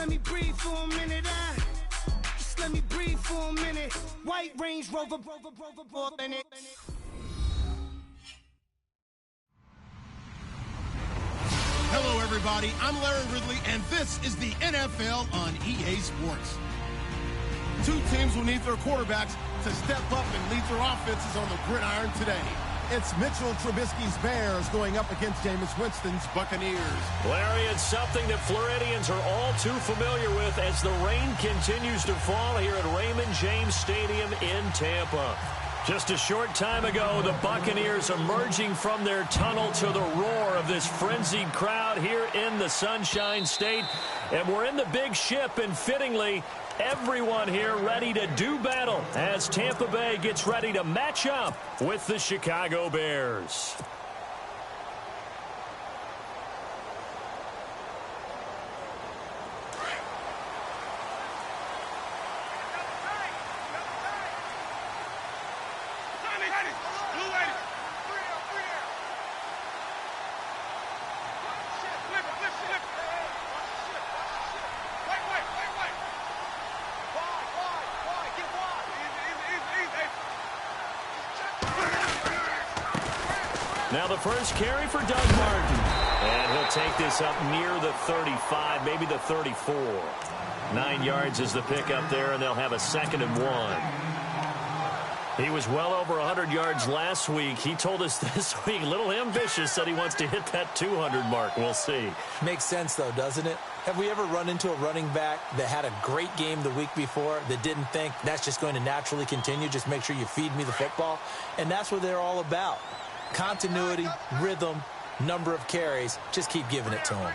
let me breathe for a minute. Just let me breathe for a minute. White Range Rover, in it. Hello, everybody. I'm Larry Ridley, and this is the NFL on EA Sports. Two teams will need their quarterbacks to step up and lead their offenses on the gridiron today. It's Mitchell Trubisky's Bears going up against Jameis Winston's Buccaneers. Larry, it's something that Floridians are all too familiar with as the rain continues to fall here at Raymond James Stadium in Tampa. Just a short time ago, the Buccaneers emerging from their tunnel to the roar of this frenzied crowd here in the Sunshine State. And we're in the big ship, and fittingly, everyone here ready to do battle as Tampa Bay gets ready to match up with the Chicago Bears. Now the first carry for Doug Martin. And he'll take this up near the 35, maybe the 34. 9 yards is the pickup there, and they'll have a 2nd and 1. He was well over 100 yards last week. He told us this week, a little ambitious, said he wants to hit that 200 mark. We'll see. Makes sense, though, doesn't it? Have we ever run into a running back that had a great game the week before that didn't think that's just going to naturally continue? Just make sure you feed me the football. And that's what they're all about. Continuity, rhythm, number of carries. Just keep giving it to him.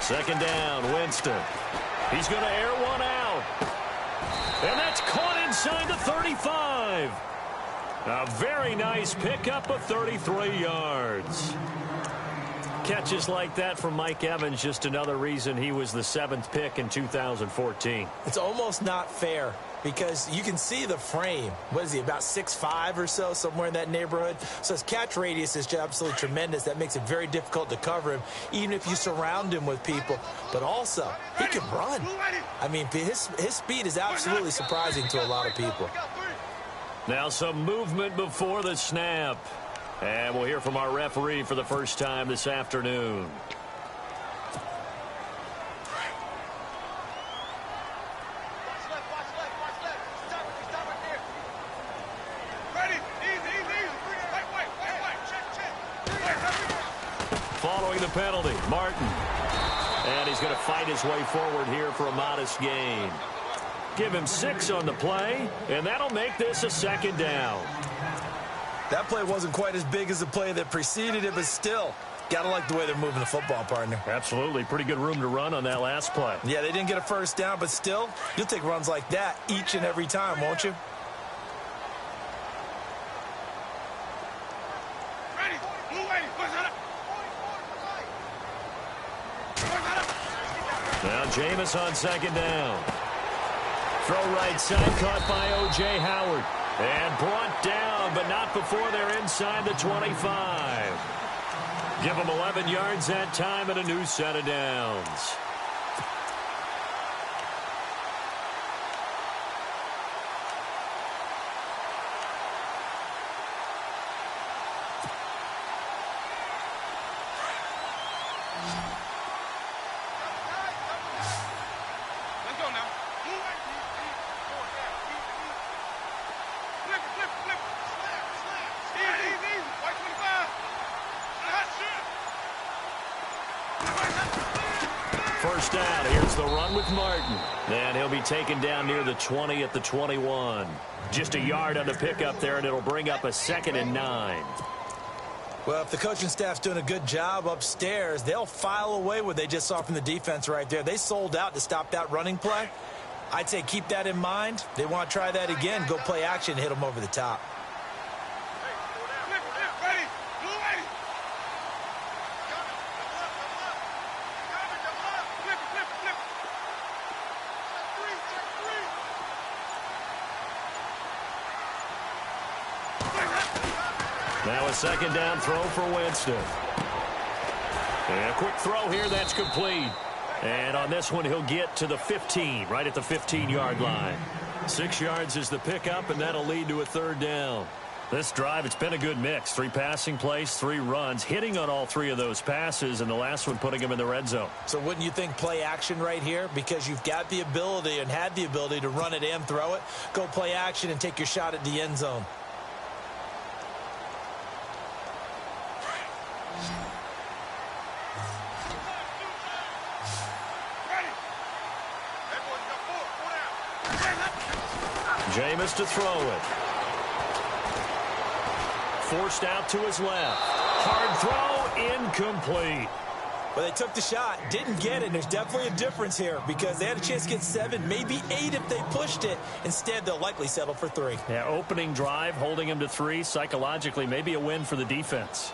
Second down, Winston. He's going to air one out. And that's caught inside the 35. A very nice pickup of 33 yards. Catches like that from Mike Evans, just another reason he was the 7th pick in 2014. It's almost not fair because you can see the frame. What is he, about 6'5" or so, somewhere in that neighborhood? So his catch radius is just absolutely tremendous. That makes it very difficult to cover him, even if you surround him with people. But also, he can run. I mean, his speed is absolutely surprising to a lot of people. Now some movement before the snap. And we'll hear from our referee for the first time this afternoon. Following the penalty, Martin. And he's going to fight his way forward here for a modest gain. Give him 6 on the play, and that'll make this a 2nd down. That play wasn't quite as big as the play that preceded it, but still, got to like the way they're moving the football, partner. Absolutely. Pretty good room to run on that last play. Yeah, they didn't get a first down, but still, you'll take runs like that each and every time, won't you? Now Jameis on 2nd down. Throw right side, caught by O.J. Howard. And brought down, but not before they're inside the 25. Give them 11 yards that time and a new set of downs. First down. Here's the run with Martin. And he'll be taken down near the 20 at the 21. Just a yard on the pickup there, and it'll bring up a 2nd and 9. Well, if the coaching staff's doing a good job upstairs, they'll file away what they just saw from the defense right there. They sold out to stop that running play. I'd say keep that in mind. They want to try that again. Go play action and hit them over the top. Now a second down throw for Winston. And a quick throw here, that's complete. And on this one, he'll get to the 15, right at the 15-yard line. 6 yards is the pickup, and that'll lead to a third down. This drive, it's been a good mix. 3 passing plays, 3 runs, hitting on all 3 of those passes, and the last one putting him in the red zone. So wouldn't you think play action right here? Because you've got the ability and had the ability to run it and throw it. Go play action and take your shot at the end zone. Jameis to throw it. Forced out to his left. Hard throw, incomplete. Well, they took the shot, didn't get it. There's definitely a difference here because they had a chance to get 7, maybe 8 if they pushed it. Instead, they'll likely settle for 3. Yeah, opening drive, holding him to 3. Psychologically, maybe a win for the defense.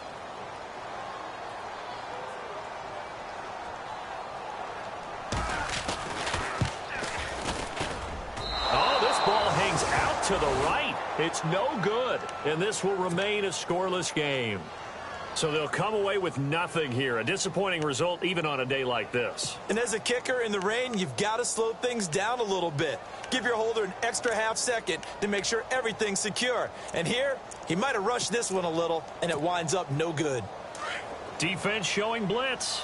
To the right. It's no good, and this will remain a scoreless game. So they'll come away with nothing here. A disappointing result even on a day like this. And as a kicker in the rain, you've got to slow things down a little bit. Give your holder an extra half second to make sure everything's secure. And here, he might have rushed this one a little, and it winds up no good. Defense showing blitz.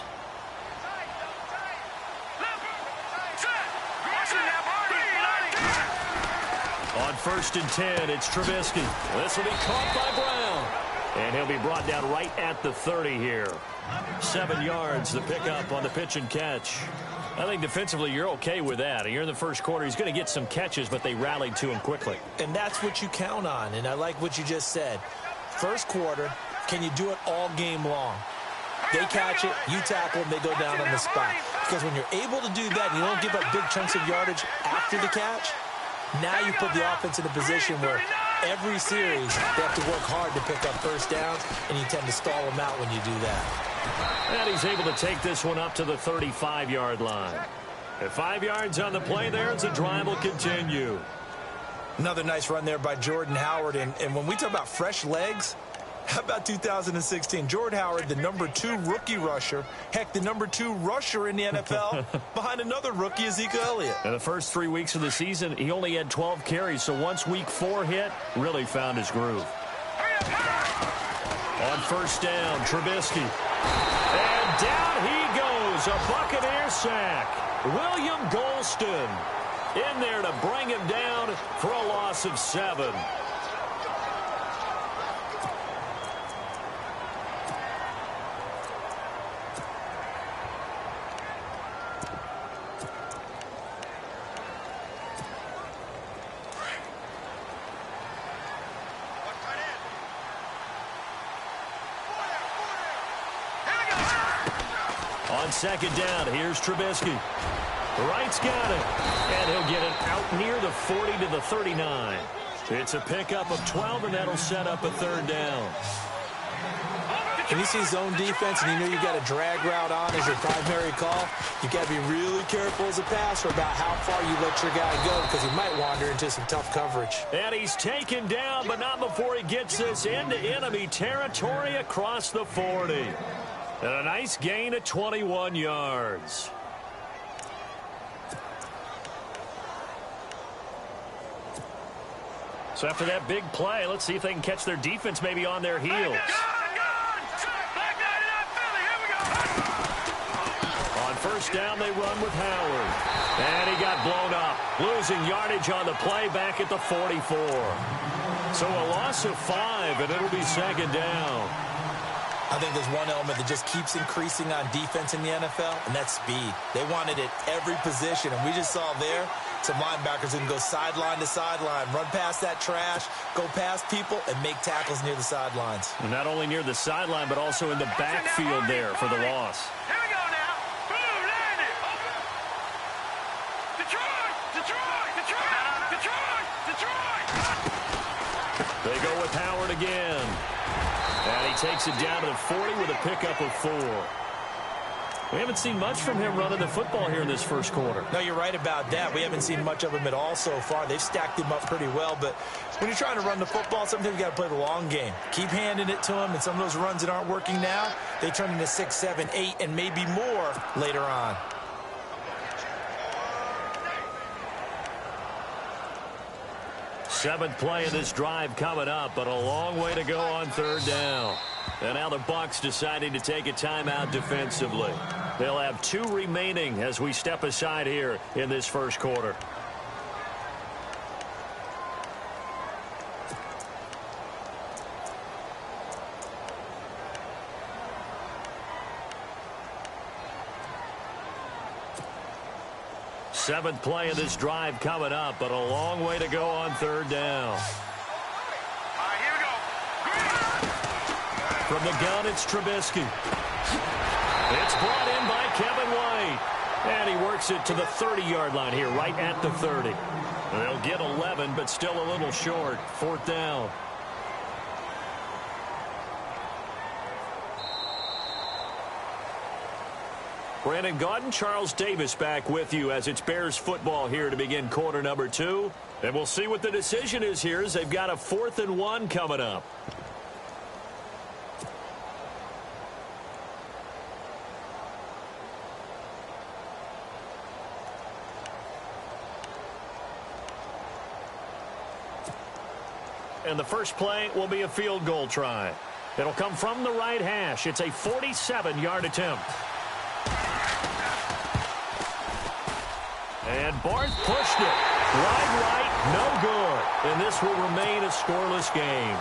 On 1st and 10, it's Trubisky. This will be caught by Brown. And he'll be brought down right at the 30 here. 7 yards, the pickup on the pitch and catch. I think defensively you're okay with that. You're in the first quarter. He's going to get some catches, but they rallied to him quickly. And that's what you count on, and I like what you just said. First quarter, can you do it all game long? They catch it, you tackle them, they go down on the spot. Because when you're able to do that, and you don't give up big chunks of yardage after the catch, now you put the offense in a position where every series they have to work hard to pick up first downs, and you tend to stall them out when you do that. And he's able to take this one up to the 35-yard line. At 5 yards on the play there, as the drive will continue. Another nice run there by Jordan Howard. And when we talk about fresh legs, how about 2016? Jordan Howard, the #2 rookie rusher. Heck, the #2 rusher in the NFL behind another rookie, Ezekiel Elliott. In the first 3 weeks of the season, he only had 12 carries. So once week 4 hit, really found his groove. On 1st down, Trubisky. And down he goes. A Buccaneer sack. William Golston in there to bring him down for a loss of 7. On 2nd down, here's Trubisky. Wright's got it, and he'll get it out near the 40 to the 39. It's a pickup of 12, and that'll set up a 3rd down. When you see zone defense and you know you've got a drag route on as your primary call, you've got to be really careful as a passer about how far you let your guy go because he might wander into some tough coverage. And he's taken down, but not before he gets this into enemy territory across the 40. And a nice gain of 21 yards. So after that big play, let's see if they can catch their defense maybe on their heels. On 1st down, they run with Howard. And he got blown up, losing yardage on the play back at the 44. So a loss of 5, and it'll be 2nd down. I think there's one element that just keeps increasing on defense in the NFL, and that's speed. They want it at every position, and we just saw there some linebackers who can go sideline to sideline, run past that trash, go past people, and make tackles near the sidelines. And not only near the sideline, but also in the backfield there for the loss. Here we go now. Boom, landed. Detroit, Detroit, Detroit, Detroit, Detroit. They go with Howard again. And he takes it down to the 40 with a pickup of 4. We haven't seen much from him running the football here in this first quarter. No, you're right about that. We haven't seen much of him at all so far. They've stacked him up pretty well, but when you're trying to run the football, sometimes you got to play the long game. Keep handing it to him, and some of those runs that aren't working now, they turn into 6, 7, 8, and maybe more later on. Seventh play of this drive coming up, but a long way to go on third down. And now the Bucs deciding to take a timeout defensively. They'll have 2 remaining as we step aside here in this first quarter. Seventh play of this drive coming up, but a long way to go on third down. Here we go. From the gun, it's Trubisky. It's brought in by Kevin White. And he works it to the 30-yard line here, right at the 30. They'll get 11, but still a little short. Fourth down. Brandon Gaudin, Charles Davis back with you as it's Bears football here to begin quarter number 2. And we'll see what the decision is here as they've got a 4th and 1 coming up. And the first play will be a field goal try. It'll come from the right hash. It's a 47-yard attempt. And Barth pushed it. Wide right, no good. And this will remain a scoreless game.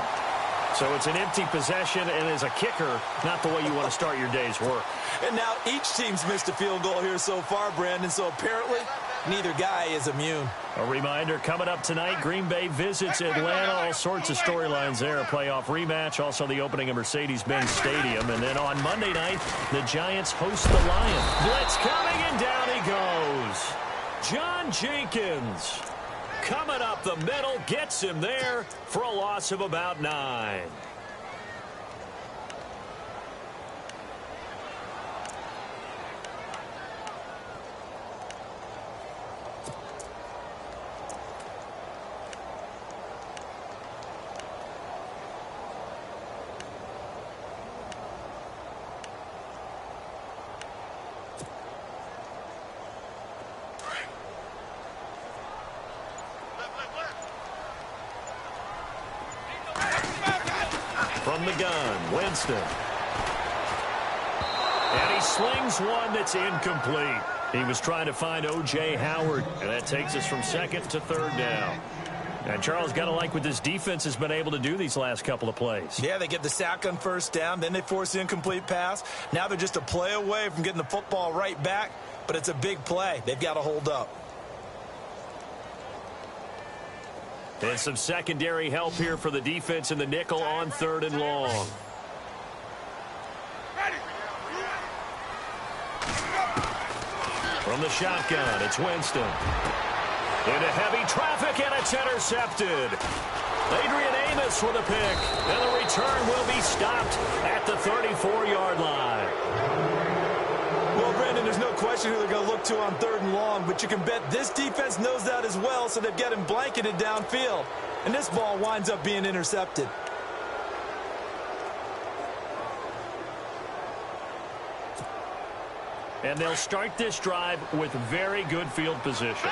So it's an empty possession, and as a kicker, not the way you want to start your day's work. And now each team's missed a field goal here so far, Brandon, so apparently neither guy is immune. A reminder, coming up tonight, Green Bay visits Atlanta. All sorts of storylines there. A playoff rematch, also the opening of Mercedes-Benz Stadium. And then on Monday night, the Giants host the Lions. Blitz coming, and down he goes. John Jenkins coming up the middle, gets him there for a loss of about 9. From the gun, Winston. And he slings one that's incomplete. He was trying to find O.J. Howard, and that takes us from second to third down. And Charles, got to like what this defense has been able to do these last couple of plays. Yeah, they get the sack on first down, then they force the incomplete pass. Now they're just a play away from getting the football right back, but it's a big play. They've got to hold up. And some secondary help here for the defense in the nickel on third and long. From the shotgun, it's Winston. Into heavy traffic, and it's intercepted. Adrian Amos with a pick, and the return will be stopped at the 34-yard line. Well, Brandon, there's no question who they're going to look to on third and long, but you can bet this defense knows that as well, so they've got him blanketed downfield. And this ball winds up being intercepted. And they'll start this drive with very good field position.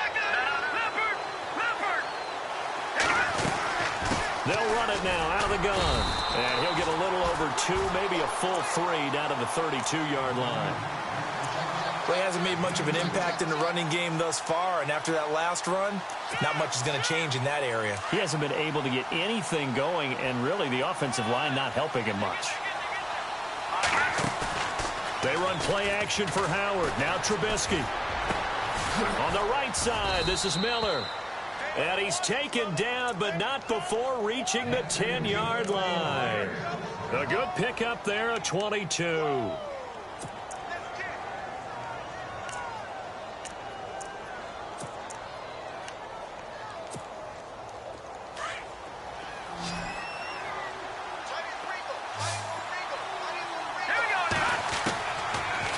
They'll run it now out of the gun. And he'll get a little over 2, maybe a full 3 down to the 32-yard line. Well, he hasn't made much of an impact in the running game thus far, and after that last run, not much is going to change in that area. He hasn't been able to get anything going, and really the offensive line not helping him much. They run play action for Howard. Now Trubisky. On the right side, this is Miller. And he's taken down, but not before reaching the 10-yard line. A good pickup there, a 22.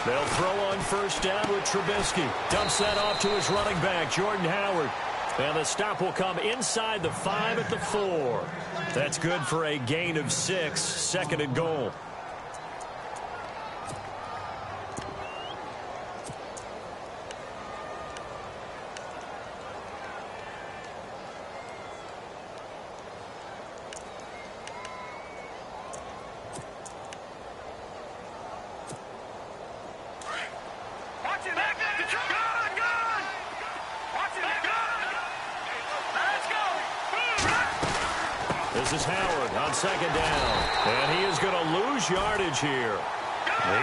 They'll throw on first down with Trubisky. Dumps that off to his running back, Jordan Howard. And the stop will come inside the 5 at the 4. That's good for a gain of 6, 2nd and goal. This is Howard on 2nd down. And he is going to lose yardage here.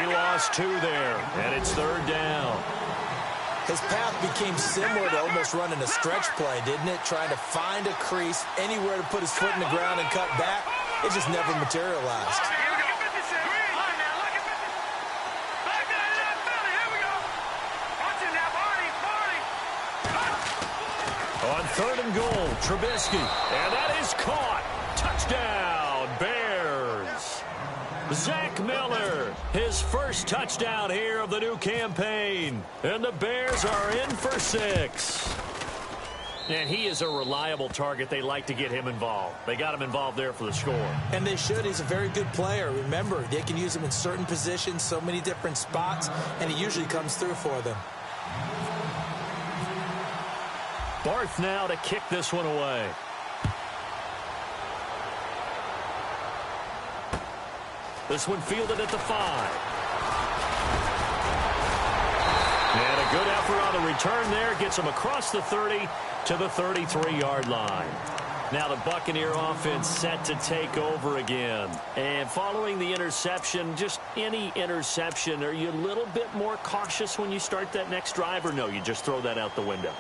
He lost 2 there, and it's 3rd down. His path became similar to almost running a stretch play, didn't it? Trying to find a crease, anywhere to put his foot in the ground and cut back. It just never materialized. On 3rd and goal, Trubisky. And that is caught. Touchdown, Bears. Zach Miller, his first touchdown here of the new campaign. And the Bears are in for 6. And he is a reliable target. They like to get him involved. They got him involved there for the score. And they should. He's a very good player. Remember, they can use him in certain positions, so many different spots, and he usually comes through for them. Barth now to kick this one away. This one fielded at the 5. And a good effort on the return there. Gets him across the 30 to the 33-yard line. Now the Buccaneer offense set to take over again. And following the interception, just any interception, are you a little bit more cautious when you start that next drive, or no, you just throw that out the window?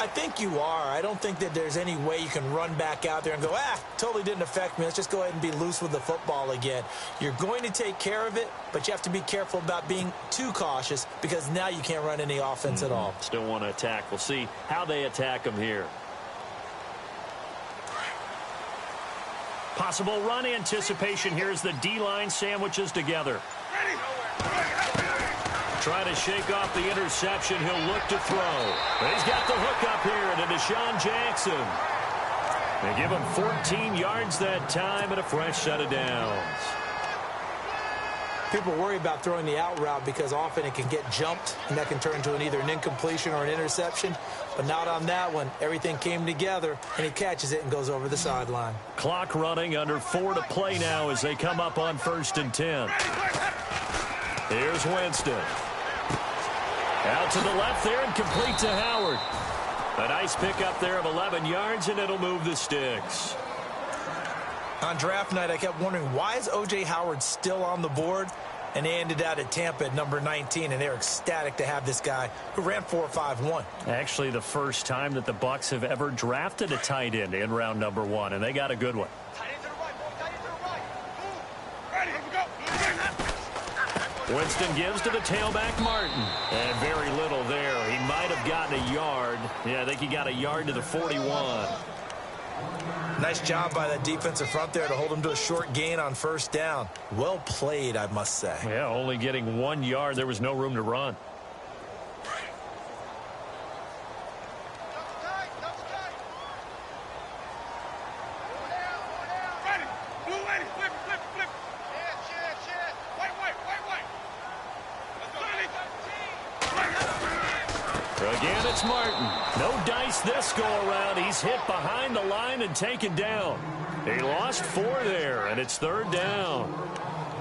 I think you are. I don't think that there's any way you can run back out there and go, totally didn't affect me. Let's just go ahead and be loose with the football again. You're going to take care of it, but you have to be careful about being too cautious because now you can't run any offense at all. Still want to attack. We'll see how they attack them here. Possible run anticipation here as the D-line sandwiches together. Trying to shake off the interception. He'll look to throw. But he's got the hook up here to Deshaun Jackson. They give him 14 yards that time and a fresh set of downs. People worry about throwing the out route because often it can get jumped, and that can turn into either an incompletion or an interception. But not on that one. Everything came together, and he catches it and goes over the sideline. Clock running, under 4 to play now as they come up on 1st and 10. Here's Winston. Out to the left there and complete to Howard. A nice pickup there of 11 yards, and it'll move the sticks. On draft night, I kept wondering, why is O.J. Howard still on the board? And they ended out at Tampa at number 19, and they're ecstatic to have this guy who ran 4.51. Actually, the first time that the Bucs have ever drafted a tight end in round number 1, and they got a good one. Winston gives to the tailback, Martin. And very little there. He might have gotten a yard. Yeah, I think he got a yard to the 41. Nice job by that defensive front there to hold him to a short gain on 1st down. Well played, I must say. Yeah, only getting 1 yard. There was no room to run. Again, it's Martin. No dice this go-around. He's hit behind the line and taken down. He lost 4 there, and it's 3rd down.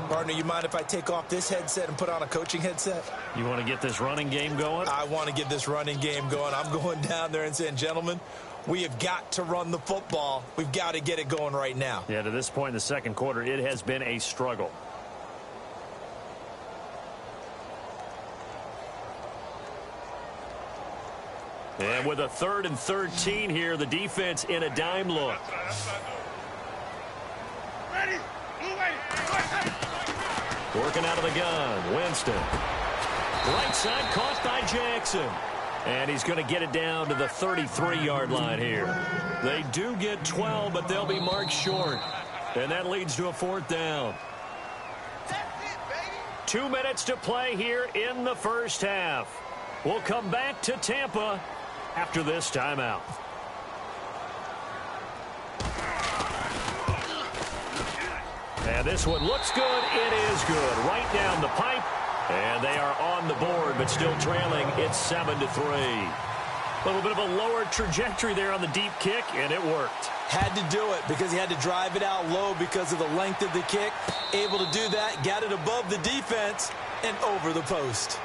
Partner, you mind if I take off this headset and put on a coaching headset? You want to get this running game going? I want to get this running game going. I'm going down there and saying, gentlemen, we have got to run the football. We've got to get it going right now. Yeah, to this point in the 2nd quarter, it has been a struggle. And with a 3rd and 13 here, the defense in a dime look. Working out of the gun, Winston. Right side caught by Jackson. And he's going to get it down to the 33-yard line here. They do get 12, but they'll be marked short. And that leads to a 4th down. 2 minutes to play here in the first half. We'll come back to Tampa after this timeout. And this one looks good. It is good. Right down the pipe. And they are on the board, but still trailing. It's 7-3. A little bit of a lower trajectory there on the deep kick, and it worked. Had to do it because he had to drive it out low because of the length of the kick. Able to do that, got it above the defense and over the post.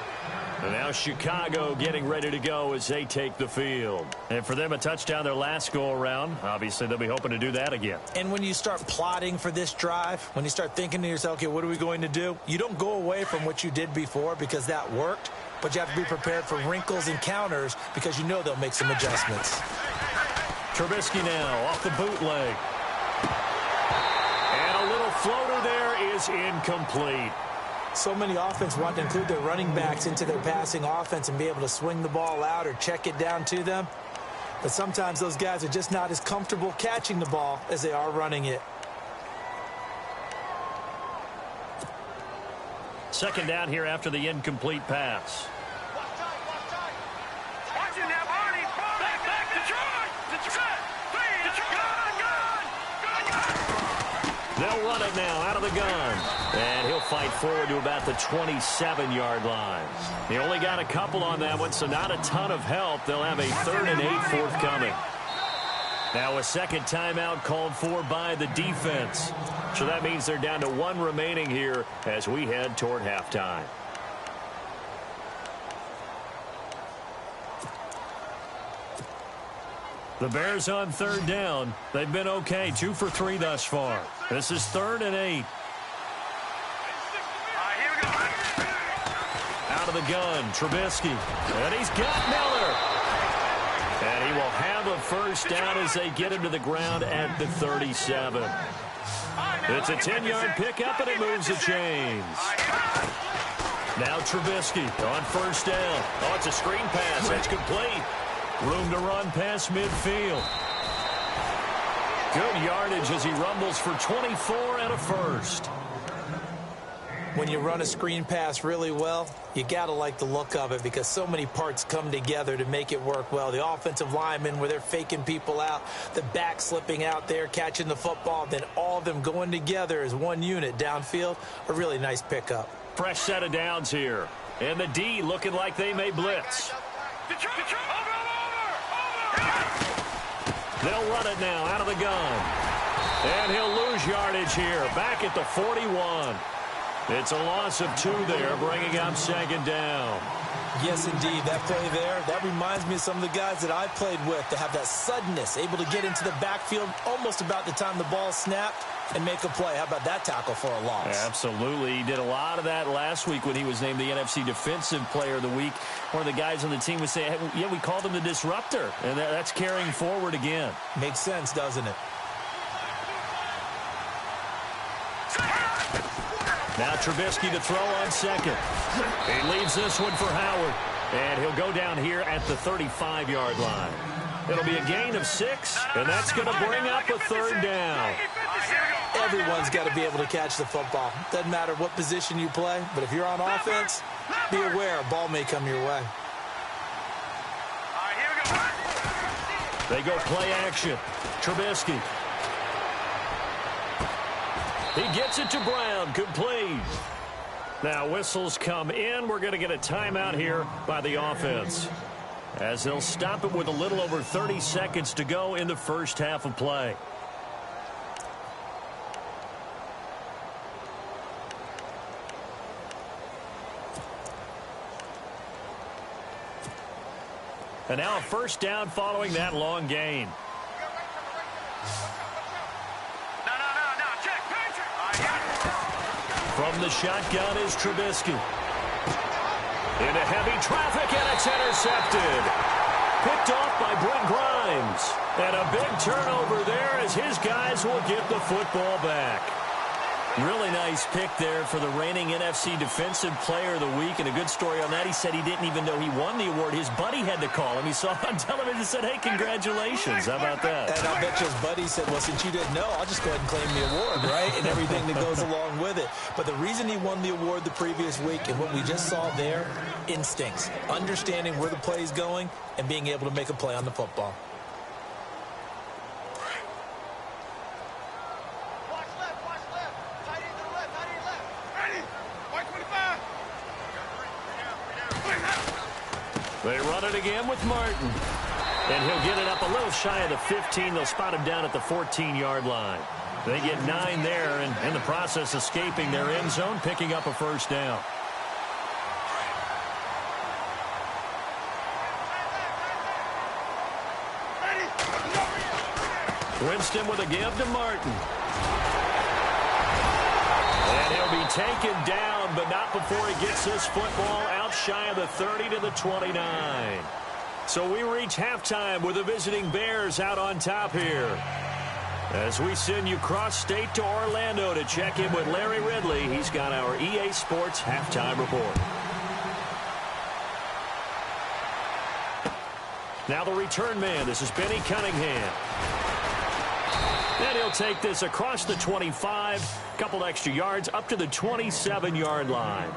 And now Chicago getting ready to go as they take the field. And for them, a touchdown their last go-around. Obviously, they'll be hoping to do that again. And when you start plotting for this drive, when you start thinking to yourself, okay, what are we going to do? You don't go away from what you did before because that worked, but you have to be prepared for wrinkles and counters because you know they'll make some adjustments. Trubisky now off the bootleg. And a little floater there is incomplete. So many offense want to include their running backs into their passing offense and be able to swing the ball out or check it down to them. But sometimes those guys are just not as comfortable catching the ball as they are running it. Second down here after the incomplete pass. Watch it now, Barney. Back, Detroit. They'll run it now out of the gun. And he'll fight forward to about the 27-yard line. He only got a couple on that one, so not a ton of help. They'll have a 3rd and 8 forthcoming. Now a second timeout called for by the defense. So that means they're down to 1 remaining here as we head toward halftime. The Bears on 3rd down. They've been okay, 2 for 3 thus far. This is 3rd and 8. Out of the gun, Trubisky. And he's got Miller. And he will have a first down as they get him to the ground at the 37. It's a 10-yard pickup, and it moves the chains. Now Trubisky on first down. Oh, it's a screen pass. That's complete. Room to run past midfield. Good yardage as he rumbles for 24 and a first. When you run a screen pass really well, you got to like the look of it because so many parts come together to make it work well. The offensive linemen where they're faking people out, the back slipping out there, catching the football, then all of them going together as one unit downfield. A really nice pickup. Fresh set of downs here. And the D looking like they may blitz. They'll run it now out of the gun. And he'll lose yardage here. Back at the 41. It's a loss of 2 there, bringing up 2nd down. Yes, indeed. That play there, that reminds me of some of the guys that I played with that have that suddenness, able to get into the backfield almost about the time the ball snapped and make a play. How about that tackle for a loss? Absolutely. He did a lot of that last week when he was named the NFC Defensive Player of the Week. One of the guys on the team would say, hey, yeah, we called him the disruptor, and that's carrying forward again. Makes sense, doesn't it? Now Trubisky to throw on second. He leaves this one for Howard. And he'll go down here at the 35-yard line. It'll be a gain of 6, and that's going to bring up a 3rd down. Everyone's got to be able to catch the football. Doesn't matter what position you play, but if you're on offense, be aware a ball may come your way. They go play action. Trubisky. He gets it to Brown, complete. Now whistles come in. We're going to get a timeout here by the offense, as they'll stop it with a little over 30 seconds to go in the first half of play. And now a first down following that long gain. From the shotgun is Trubisky. Into heavy traffic, and it's intercepted. Picked off by Brent Grimes. And a big turnover there as his guys will get the football back. Really nice pick there for the reigning NFC Defensive Player of the Week. And a good story on that, he said he didn't even know he won the award. His buddy had to call him. He saw it on television and said, hey, congratulations. How about that? And I bet you his buddy said, well, since you didn't know, I'll just go ahead and claim the award, right? And everything that goes along with it. But the reason he won the award the previous week and what we just saw there, instincts, understanding where the play is going and being able to make a play on the football. They run it again with Martin. And he'll get it up a little shy of the 15. They'll spot him down at the 14-yard line. They get 9 there, and in the process escaping their end zone, picking up a first down. Winston with a give to Martin. And he'll be taken down, but not before he gets this football out shy of the 30 to the 29. So we reach halftime with the visiting Bears out on top here. As we send you cross-state to Orlando to check in with Larry Ridley. He's got our EA Sports halftime report. Now the return man. This is Benny Cunningham. And he'll take this across the 25, a couple extra yards, up to the 27-yard line.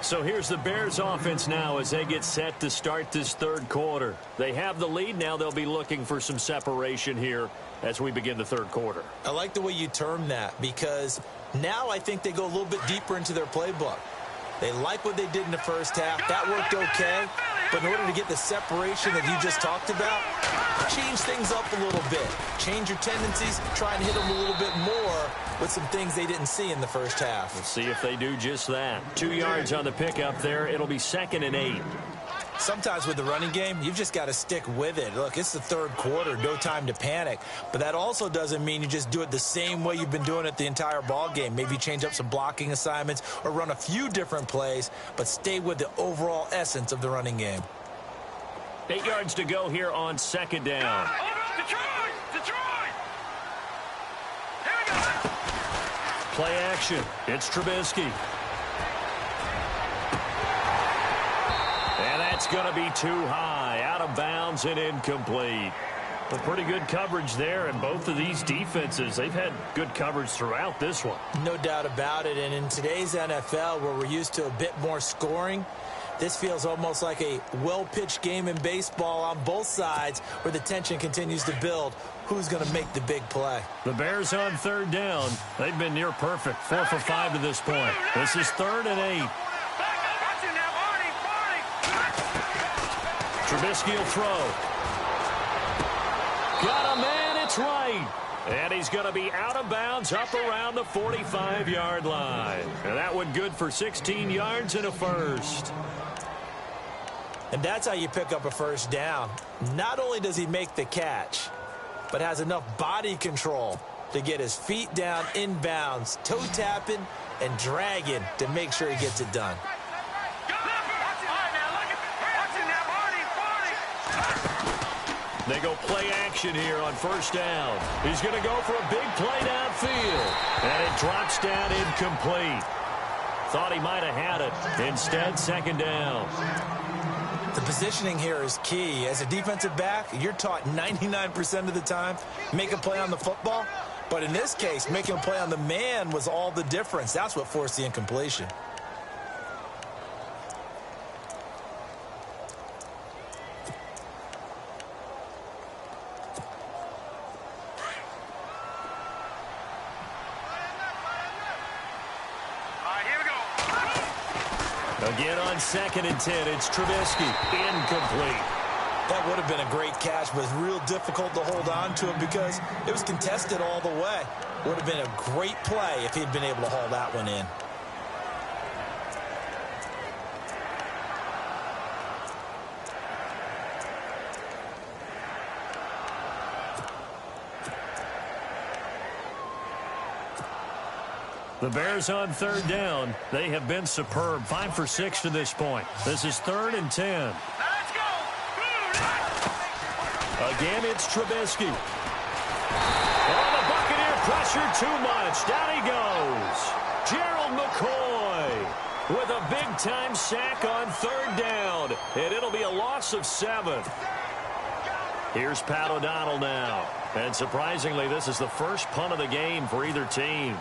So here's the Bears offense now as they get set to start this third quarter. They have the lead. Now they'll be looking for some separation here as we begin the third quarter. I like the way you term that because now I think they go a little bit deeper into their playbook. They like what they did in the first half. That worked okay. But in order to get the separation that you just talked about, change things up a little bit. Change your tendencies. Try and hit them a little bit more with some things they didn't see in the first half. We'll see if they do just that. 2 yards on the pickup there. It'll be 2nd and 8. Sometimes with the running game, you've just got to stick with it. Look, it's the third quarter, no time to panic. But that also doesn't mean you just do it the same way you've been doing it the entire ball game. Maybe change up some blocking assignments or run a few different plays, but stay with the overall essence of the running game. 8 yards to go here on 2nd down. Detroit! Here we go! Play action. It's Trubisky. And that's going to be too high. Out of bounds and incomplete. But pretty good coverage there, and both of these defenses, they've had good coverage throughout this one. No doubt about it, and in today's NFL, where we're used to a bit more scoring, this feels almost like a well-pitched game in baseball on both sides where the tension continues to build. Who's going to make the big play? The Bears on 3rd down. They've been near perfect. 4 for 5 to this point. This is 3rd and 8. Trubisky will throw. Got a man, it's right. And he's going to be out of bounds up around the 45-yard line. And that one good for 16 yards and a first. And that's how you pick up a first down. Not only does he make the catch, but has enough body control to get his feet down inbounds, toe tapping and dragging to make sure he gets it done. They go play action here on 1st down. He's going to go for a big play downfield. And it drops down incomplete. Thought he might have had it. Instead, 2nd down. The positioning here is key. As a defensive back, you're taught 99% of the time, make a play on the football. But in this case, making a play on the man was all the difference. That's what forced the incompletion. Again on 2nd and 10, it's Trubisky. Incomplete. That would have been a great catch, but it's real difficult to hold on to it because it was contested all the way. Would have been a great play if he'd been able to haul that one in. The Bears on 3rd down. They have been superb. 5 for 6 to this point. This is 3rd and 10. Let's go! Again, it's Trubisky. Oh, the Buccaneer Pressure too much. Down he goes. Gerald McCoy with a big-time sack on 3rd down. And it'll be a loss of 7. Here's Pat O'Donnell now. And surprisingly, this is the first punt of the game for either team.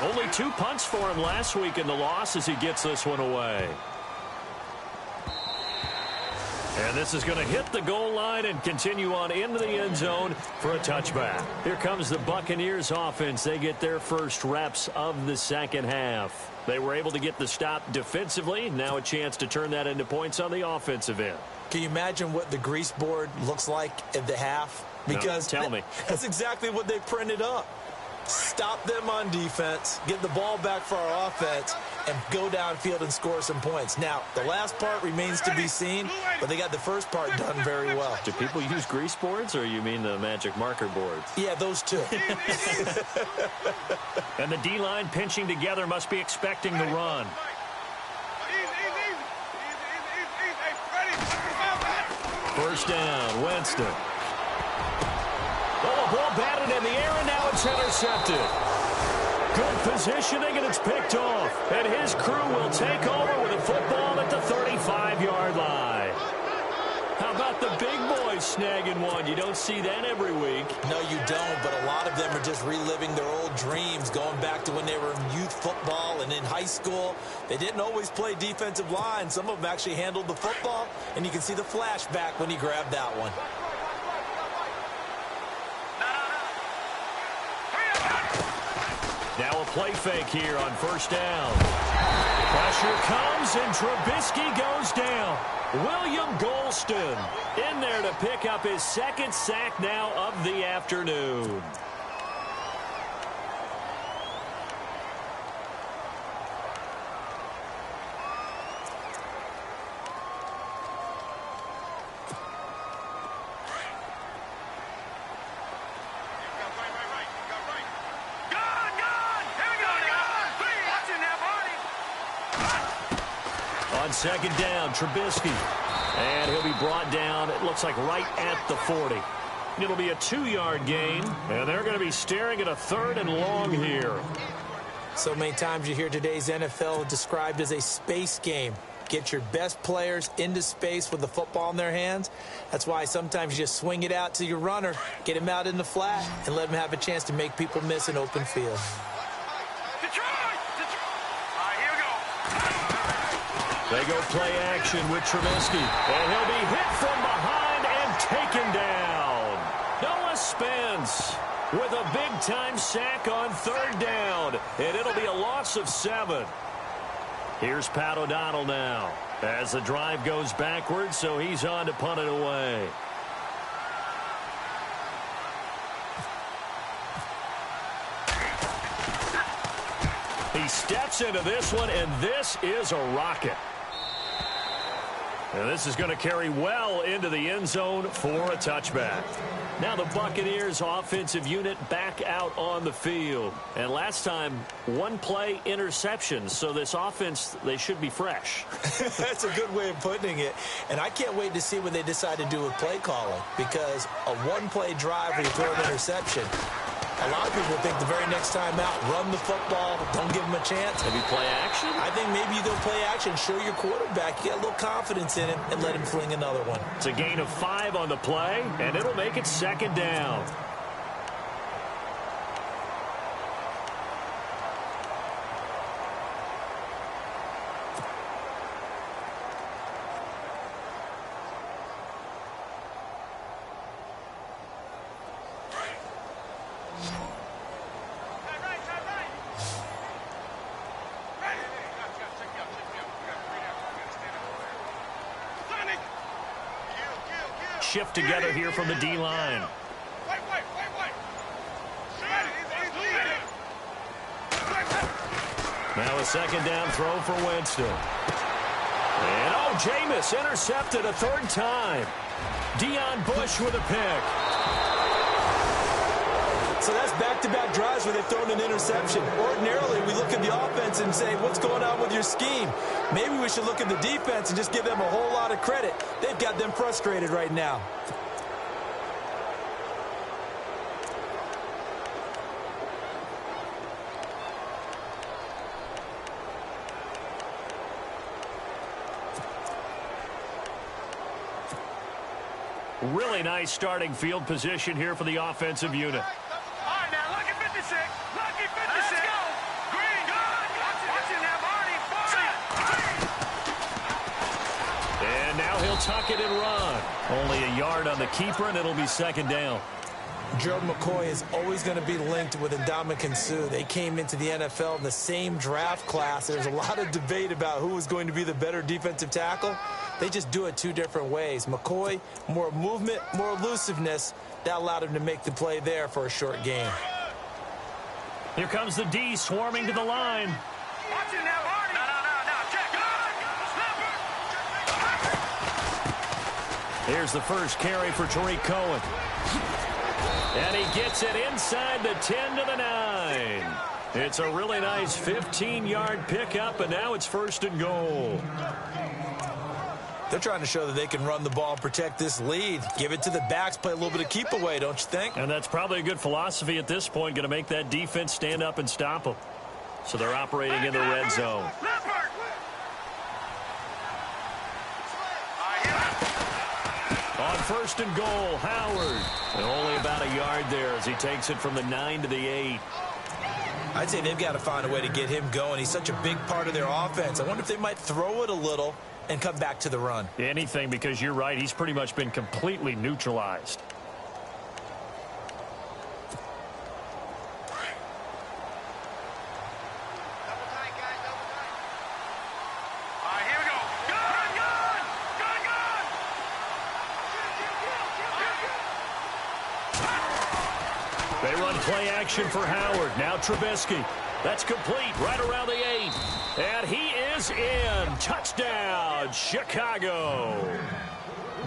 Only 2 punts for him last week in the loss as he gets this one away. And this is going to hit the goal line and continue on into the end zone for a touchback. Here comes the Buccaneers offense. They get their first reps of the second half. They were able to get the stop defensively. Now a chance to turn that into points on the offensive end. Can you imagine what the grease board looks like at the half? Because no, tell me. That's exactly what they printed up. Stop them on defense, get the ball back for our offense, and go downfield and score some points. Now, the last part remains to be seen, but they got the first part done very well. Do people use grease boards, or you mean the magic marker boards? Yeah, those two. And the D-line pinching together must be expecting the run. First down, Winston. Oh, a ball batted in the air, and now it's intercepted. Good positioning, and it's picked off. And his crew will take over with a football at the 35-yard line. How about the big boys snagging one? You don't see that every week. No, you don't, but a lot of them are just reliving their old dreams, going back to when they were in youth football and in high school. They didn't always play defensive line. Some of them actually handled the football, and you can see the flashback when he grabbed that one. Now a play fake here on first down. Pressure comes, and Trubisky goes down. William Golston in there to pick up his 2nd sack now of the afternoon. On 2nd down, Trubisky. And he'll be brought down, it looks like right at the 40. It'll be a 2-yard gain, and they're going to be staring at a 3rd and long here. So many times you hear today's NFL described as a space game. Get your best players into space with the football in their hands. That's why sometimes you just swing it out to your runner, get him out in the flat, and let him have a chance to make people miss an open field. They go play action with Trubisky. And he'll be hit from behind and taken down. Noah Spence with a big-time sack on 3rd down. And it'll be a loss of 7. Here's Pat O'Donnell now as the drive goes backwards, so he's on to punt it away. He steps into this one, and this is a rocket. And this is going to carry well into the end zone for a touchback. Now the Buccaneers offensive unit back out on the field. And last time, 1 play interception. So this offense, they should be fresh. That's a good way of putting it. And I can't wait to see what they decide to do with play calling. Because a 1-play drive where you throw an interception, a lot of people think the very next time out, run the football, don't give them a chance. Maybe play action? I think maybe you go play action, show your quarterback, you get a little confidence in him, and let him fling another one. It's a gain of 5 on the play, and it'll make it 2nd down. Shift together here from the D-line. Now a 2nd down throw for Winston. And Jameis intercepted a 3rd time. Deion Bush with a pick. So that's back-to-back drives where they've thrown an interception. Ordinarily, we look at the offense and say, what's going on with your scheme? Maybe we should look at the defense and just give them a whole lot of credit. They've got them frustrated right now. Really nice starting field position here for the offensive unit. All right, now, lucky 56. Lucky 56. Let's go. Green. Good. Watch it now, Barney. And now he'll tuck it and run. Only a yard on the keeper, and it'll be second down. Gerald McCoy is always going to be linked with Ndamukong Suh. They came into the NFL in the same draft class. There's a lot of debate about who was going to be the better defensive tackle. They just do it two different ways. McCoy, more movement, more elusiveness. That allowed him to make the play there for a short gain. Here comes the D swarming to the line. Watch it now, Barney. No. Check. Here's the first carry for Tariq Cohen. And he gets it inside the 10 to the 9. It's a really nice 15-yard pickup, and now it's first and goal. They're trying to show that they can run the ball and protect this lead. Give it to the backs, play a little bit of keep away, don't you think? And that's probably a good philosophy at this point, going to make that defense stand up and stop them. So they're operating in the red zone. On first and goal, Howard. And only about a yard there as he takes it from the 9 to the 8. I'd say they've got to find a way to get him going. He's such a big part of their offense. I wonder if they might throw it a little and come back to the run. Anything, because you're right. He's pretty much been completely neutralized. They run play action for Howard. Now Trubisky. That's complete right around the 8. And he is in. Touchdown, Chicago.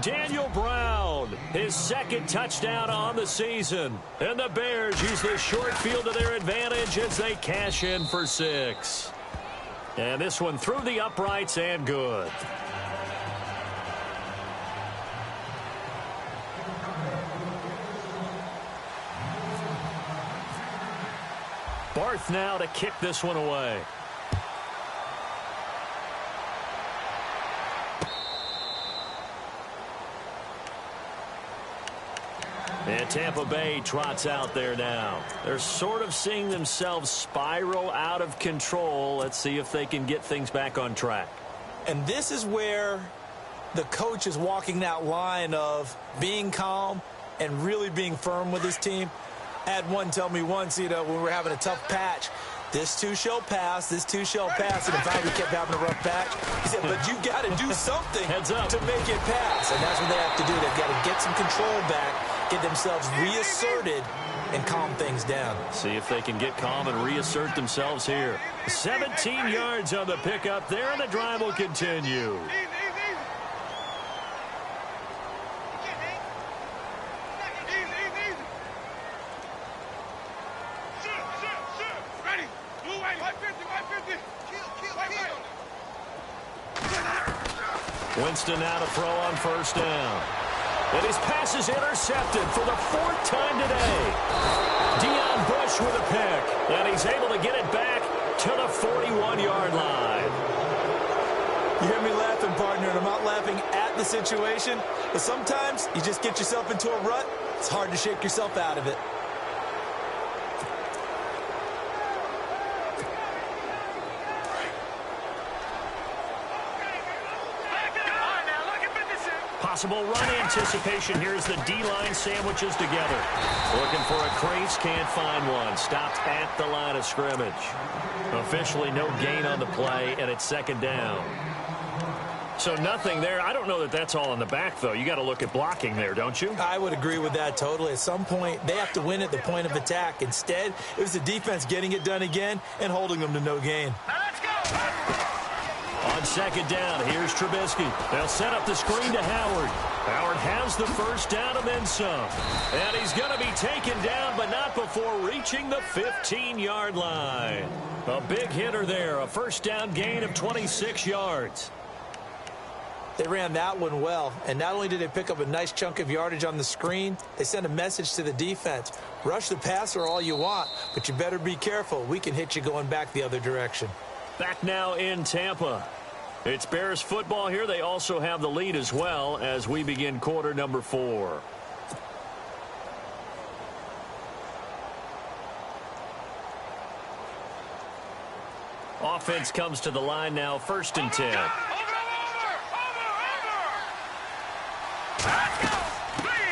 Daniel Brown, his second touchdown on the season. And the Bears use the short field to their advantage as they cash in for 6. And this one through the uprights and good. Barth now to kick this one away. And Tampa Bay trots out there now. They're sort of seeing themselves spiral out of control. Let's see if they can get things back on track. And this is where the coach is walking that line of being calm and really being firm with his team. I had one tell me once, when we were having a tough patch, this too shall pass, this too shall pass. And in fact, we kept having a rough patch. He said, but you got to do something to make it pass. And that's what they have to do. They've got to get some control back, get themselves reasserted, and calm things down. See if they can get calm and reassert themselves here. 17 yards on the pickup there, and the drive will continue. Winston now to throw on first down. And his pass is intercepted for the 4th time today. Deion Bush with a pick. And he's able to get it back to the 41-yard line. You hear me laughing, partner, and I'm not laughing at the situation. But sometimes you just get yourself into a rut. It's hard to shake yourself out of it. Possible run anticipation. Here's the D-line sandwiches together. Looking for a crease, can't find one. Stopped at the line of scrimmage. Officially no gain on the play, and it's second down. So nothing there. I don't know that that's all in the back, though. You got to look at blocking there, don't you? I would agree with that totally. At some point, they have to win at the point of attack. Instead, it was the defense getting it done again and holding them to no gain. Let's go! On second down, here's Trubisky. They'll set up the screen to Howard. Howard has the first down and then some. And he's going to be taken down, but not before reaching the 15-yard line. A big hitter there, a first down gain of 26 yards. They ran that one well, and not only did they pick up a nice chunk of yardage on the screen, they sent a message to the defense. Rush the passer all you want, but you better be careful. We can hit you going back the other direction. Back now in Tampa. It's Bears football here. They also have the lead as well as we begin quarter number 4. Offense comes to the line now, 1st and 10.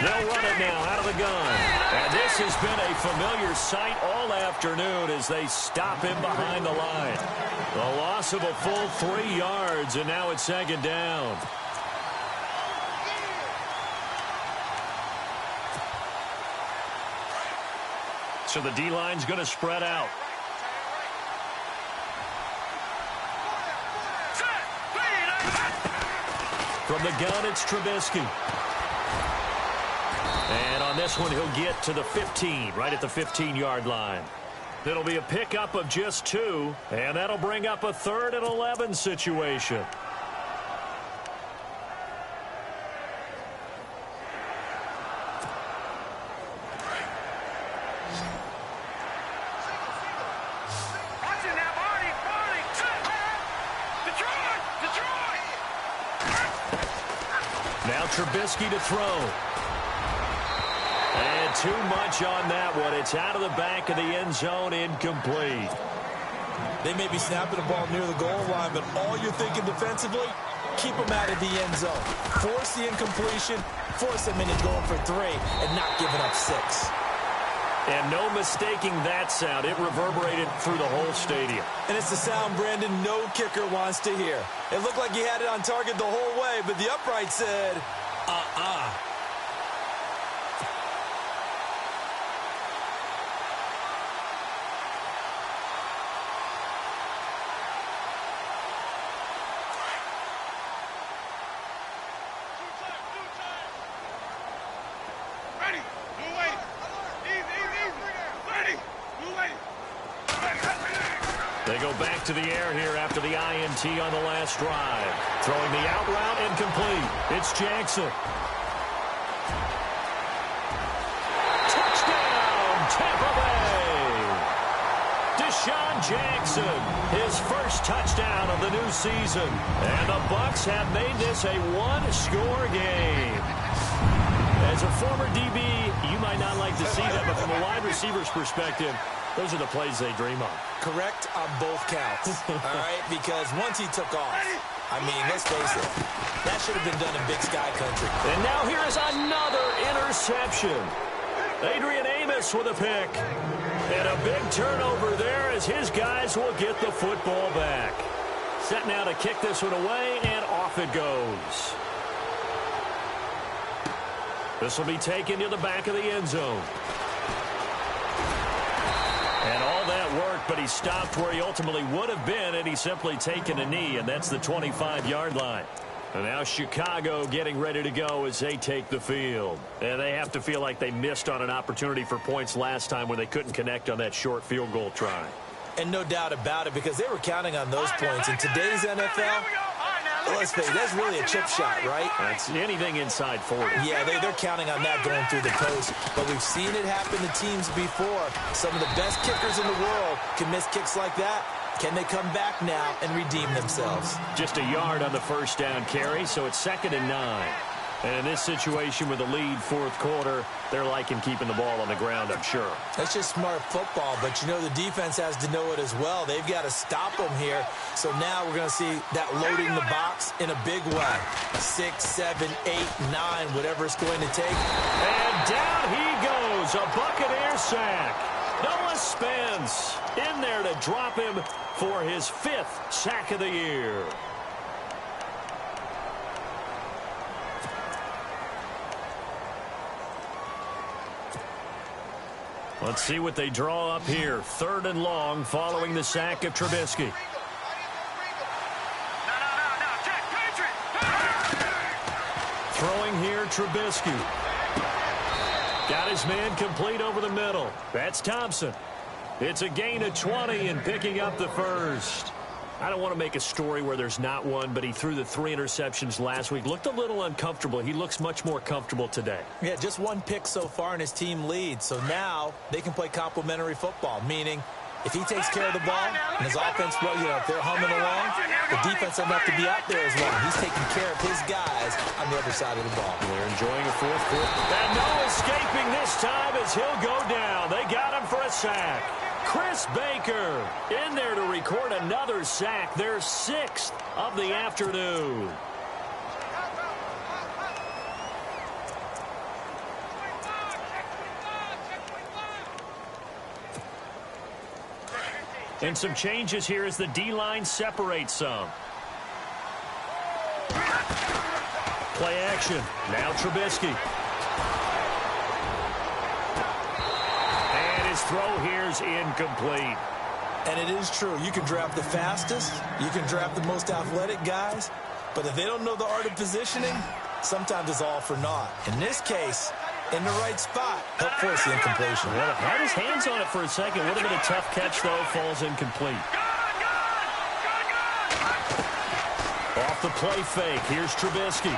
They'll run it now out of the gun. And this has been a familiar sight all afternoon as they stop him behind the line. A loss of a full 3 yards, and now it's 2nd down. So the D-line's going to spread out. From the gun, it's Trubisky. And on this one, he'll get to the 15, right at the 15-yard line. It'll be a pickup of just 2, and that'll bring up a 3rd and 11 situation. Now Trubisky to throw. And too much on that one. It's out of the back of the end zone, incomplete. They may be snapping the ball near the goal line, but all you're thinking defensively, keep them out of the end zone. Force the incompletion, force them into going for 3, and not giving up 6. And no mistaking that sound. It reverberated through the whole stadium. And it's the sound, Brandon, no kicker wants to hear. It looked like he had it on target the whole way, but the upright said, They go back to the air here after the INT on the last drive. Throwing the out route incomplete. It's Jackson. Touchdown, Tampa Bay! Deshaun Jackson, his first touchdown of the new season. And the Bucs have made this a 1-score game. As a former DB, you might not like to see that, but from a wide receiver's perspective, those are the plays they dream of. Correct on both counts, all right? Because once he took off, I mean, let's face it, that should have been done in Big Sky Country. And now here is another interception. Adrian Amos with a pick. And a big turnover there as his guys will get the football back. Set now to kick this one away, and off it goes. This will be taken to the back of the end zone. And all that worked, but he stopped where he ultimately would have been, and he's simply taken a knee, and that's the 25-yard line. And now Chicago getting ready to go as they take the field. And they have to feel like they missed on an opportunity for points last time when they couldn't connect on that short field goal try. And no doubt about it, because they were counting on those points. In today's NFL, let's face it, that's really a chip shot, right? That's anything inside 40. Yeah, they're counting on that going through the post. But we've seen it happen to teams before. Some of the best kickers in the world can miss kicks like that. Can they come back now and redeem themselves? Just a yard on the first down carry, so it's 2nd and 9. And in this situation with the lead 4th quarter, they're liking keeping the ball on the ground, I'm sure. That's just smart football, but you know the defense has to know it as well. They've got to stop them here. So now we're going to see that loading the box in a big way. 6, 7, 8, 9, whatever it's going to take. And down he goes, a Buccaneer sack. Noah Spence in there to drop him for his 5th sack of the year. Let's see what they draw up here. 3rd and long following the sack of Trubisky. Throwing here, Trubisky. Got his man complete over the middle. That's Thompson. It's a gain of 20 and picking up the first. I don't want to make a story where there's not one, but he threw the 3 interceptions last week. Looked a little uncomfortable. He looks much more comfortable today. Yeah, just 1 pick so far and his team leads. So now they can play complementary football, meaning If he takes care of the ball and his offense, well, if they're humming along, the defense doesn't have to be out there as long. He's taking care of his guys on the other side of the ball. They're enjoying a fourth quarter. And no escaping this time as he'll go down. They got him for a sack. Chris Baker in there to record another sack, their 6th of the afternoon. And some changes here as the D-line separates some. Play action. Now Trubisky. And his throw here's incomplete. And it is true. You can draft the fastest. You can draft the most athletic guys. But if they don't know the art of positioning, sometimes it's all for naught. In this case, in the right spot, help force the incompletion. Well, had his hands on it for a second. Would have been a tough catch, though. Falls incomplete. Off the play fake. Here's Trubisky.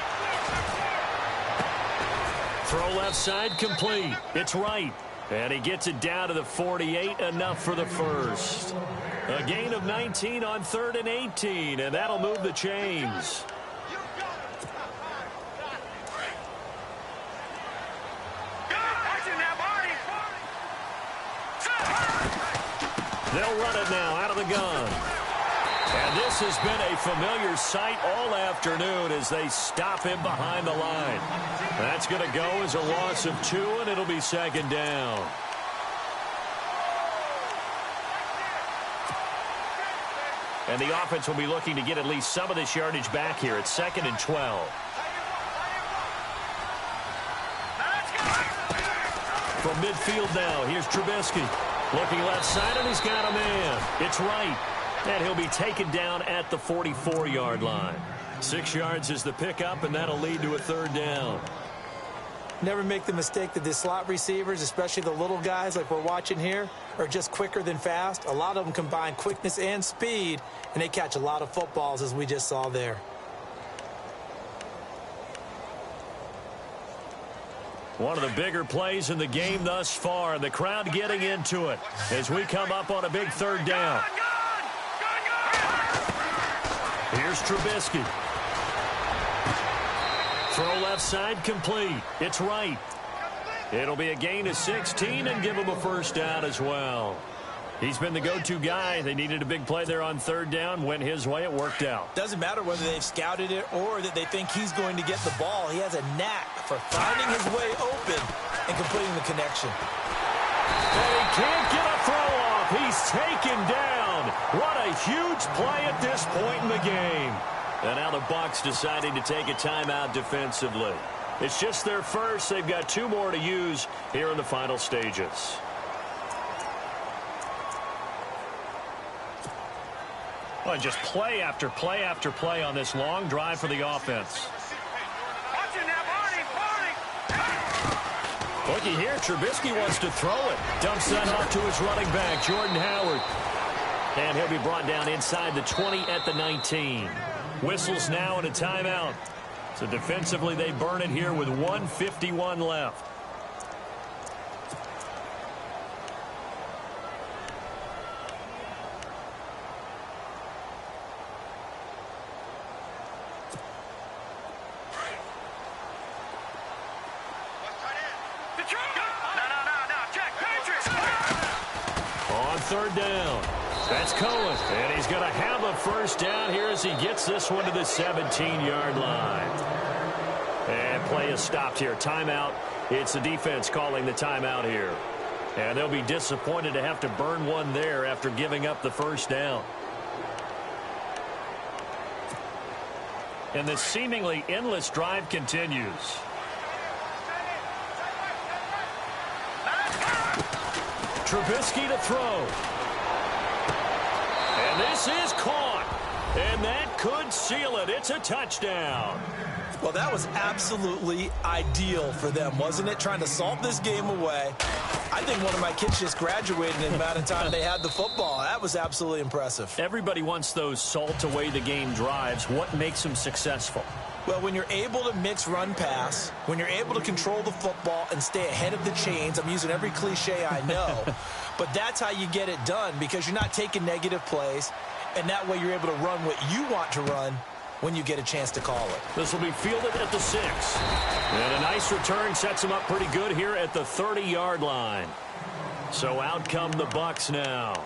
Throw left side, complete. It's right. And he gets it down to the 48, enough for the first. A gain of 19 on 3rd and 18, and that'll move the chains. They'll run it now out of the gun. And this has been a familiar sight all afternoon as they stop him behind the line. That's going to go as a loss of 2, and it'll be 2nd down. And the offense will be looking to get at least some of this yardage back here. It's 2nd and 12. From midfield now, here's Trubisky. Looking left side, and he's got a man. It's right. And he'll be taken down at the 44-yard line. 6 yards is the pickup, and that'll lead to a 3rd down. Never make the mistake that the slot receivers, especially the little guys like we're watching here, are just quicker than fast. A lot of them combine quickness and speed, and they catch a lot of footballs, as we just saw there. One of the bigger plays in the game thus far, and the crowd getting into it as we come up on a big 3rd down. Here's Trubisky. Throw left side, complete. It's right. It'll be a gain of 16 and give him a 1st down as well. He's been the go-to guy. They needed a big play there on 3rd down. Went his way. It worked out. Doesn't matter whether they've scouted it or that they think he's going to get the ball. He has a knack for finding his way open and completing the connection. And he can't get a throw off. He's taken down. What a huge play at this point in the game. And now the Bucs deciding to take a timeout defensively. It's just their first. They've got 2 more to use here in the final stages. Well, just play after play after play on this long drive for the offense. Looky here, Trubisky wants to throw it. Dumps that off to his running back, Jordan Howard. And he'll be brought down inside the 20 at the 19. Whistles now and a timeout. So defensively, they burn it here with 1:51 left. On 3rd down. That's Cohen, and he's going to have a 1st down here as he gets this one to the 17-yard line. And play is stopped here. Timeout. It's the defense calling the timeout here. And they'll be disappointed to have to burn one there after giving up the 1st down. And this seemingly endless drive continues. Trubisky to throw. And this is caught. And that could seal it. It's a touchdown. Well, that was absolutely ideal for them, wasn't it? Trying to salt this game away. I think one of my kids just graduated in the amount of time they had the football. That was absolutely impressive. Everybody wants those salt away the game drives. What makes them successful? Well, when you're able to mix run-pass, when you're able to control the football and stay ahead of the chains, I'm using every cliche I know, but that's how you get it done because you're not taking negative plays, and that way you're able to run what you want to run when you get a chance to call it. This will be fielded at the 6. And a nice return sets him up pretty good here at the 30-yard line. So out come the Bucs now.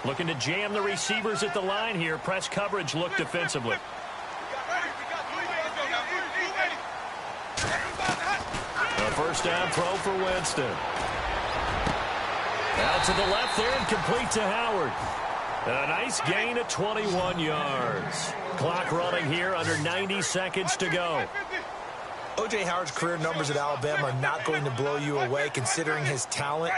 Looking to jam the receivers at the line here. Press coverage look defensively. A first down throw for Winston. Out to the left there and complete to Howard. A nice gain of 21 yards. Clock running here under 90 seconds to go. O.J. Howard's career numbers at Alabama are not going to blow you away considering his talent.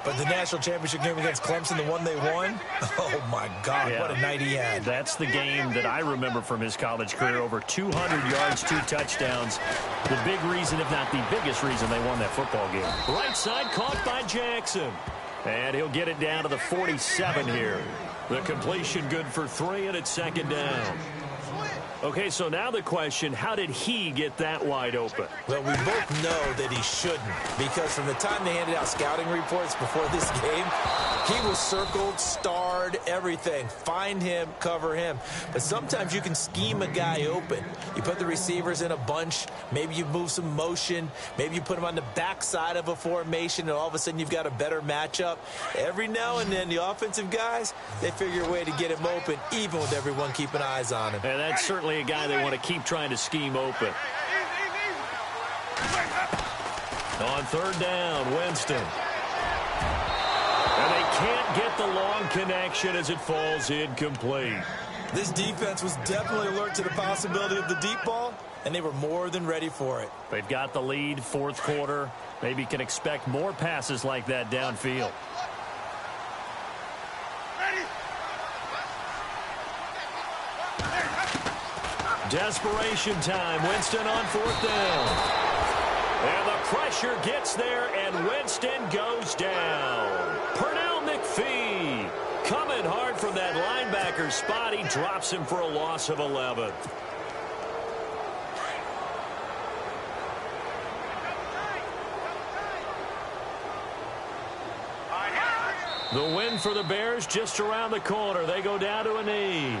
But the national championship game against Clemson, the one they won, oh, my God, what a night he had. That's the game that I remember from his college career. Over 200 yards, 2 touchdowns. The big reason, if not the biggest reason, they won that football game. Right side caught by Jackson. And he'll get it down to the 47 here. The completion good for 3, and it's second down. Okay, so now the question, how did he get that wide open? Well, we both know that he shouldn't, because from the time they handed out scouting reports before this game, he was circled, starred, everything. Find him, cover him. But sometimes you can scheme a guy open. You put the receivers in a bunch, maybe you move some motion, maybe you put them on the backside of a formation, and all of a sudden you've got a better matchup. Every now and then, the offensive guys, they figure a way to get him open, even with everyone keeping eyes on him. And that's certainly a guy they want to keep trying to scheme open. On third down, Winston. And they can't get the long connection as it falls incomplete. This defense was definitely alert to the possibility of the deep ball, and they were more than ready for it. They've got the lead, fourth quarter. Maybe can expect more passes like that downfield. Desperation time. Winston on fourth down. And the pressure gets there, and Winston goes down. Pernell McPhee coming hard from that linebacker spot. He drops him for a loss of 11. The win for the Bears just around the corner. They go down to a knee.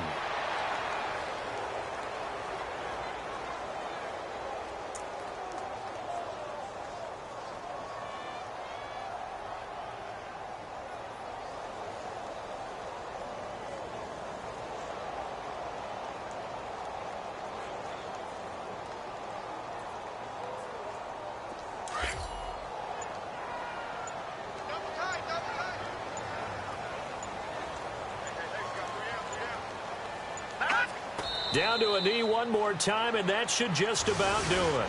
Down to a knee one more time, and that should just about do it.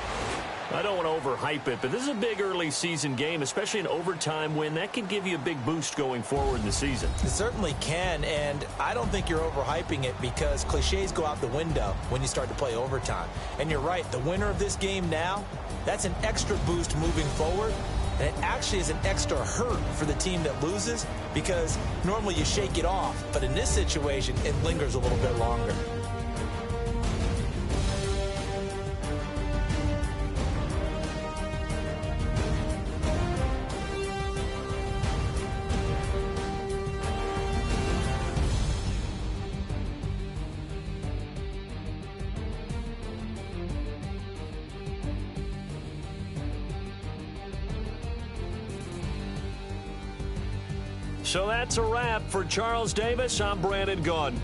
I don't want to overhype it, but this is a big early season game, especially an overtime win. That can give you a big boost going forward in the season. It certainly can, and I don't think you're overhyping it because cliches go out the window when you start to play overtime. And you're right, the winner of this game now, that's an extra boost moving forward. And it actually is an extra hurt for the team that loses because normally you shake it off. But in this situation, it lingers a little bit longer. So that's a wrap for Charles Davis. I'm Brandon Gaudin.